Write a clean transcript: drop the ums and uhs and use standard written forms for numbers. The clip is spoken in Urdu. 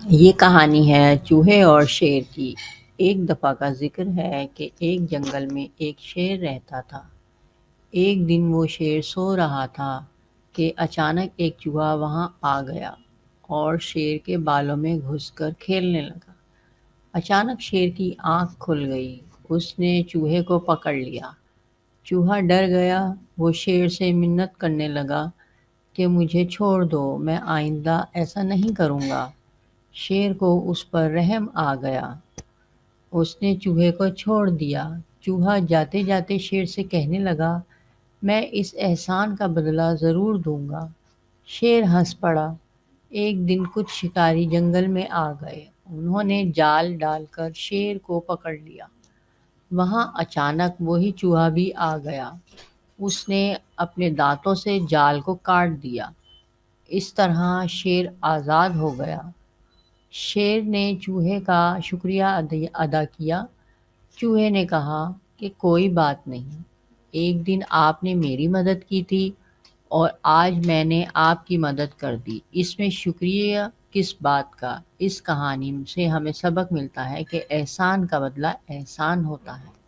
یہ کہانی ہے چوہے اور شیر کی۔ ایک دفعہ کا ذکر ہے کہ ایک جنگل میں ایک شیر رہتا تھا۔ ایک دن وہ شیر سو رہا تھا کہ اچانک ایک چوہا وہاں آ گیا اور شیر کے بالوں میں گھس کر کھیلنے لگا۔ اچانک شیر کی آنکھ کھل گئی۔ اس نے چوہے کو پکڑ لیا۔ چوہا ڈر گیا۔ وہ شیر سے منت کرنے لگا کہ مجھے چھوڑ دو، میں آئندہ ایسا نہیں کروں گا۔ شیر کو اس پر رحم آ گیا۔ اس نے چوہے کو چھوڑ دیا۔ چوہا جاتے جاتے شیر سے کہنے لگا، میں اس احسان کا بدلہ ضرور دوں گا۔ شیر ہنس پڑا۔ ایک دن کچھ شکاری جنگل میں آ گئے۔ انہوں نے جال ڈال کر شیر کو پکڑ لیا۔ وہاں اچانک وہی چوہا بھی آ گیا۔ اس نے اپنے دانتوں سے جال کو کاٹ دیا۔ اس طرح شیر آزاد ہو گیا۔ شیر نے چوہے کا شکریہ ادا کیا۔ چوہے نے کہا کہ کوئی بات نہیں، ایک دن آپ نے میری مدد کی تھی اور آج میں نے آپ کی مدد کر دی، اس میں شکریہ کس بات کا۔ اس کہانی سے ہمیں سبق ملتا ہے کہ احسان کا بدلہ احسان ہوتا ہے۔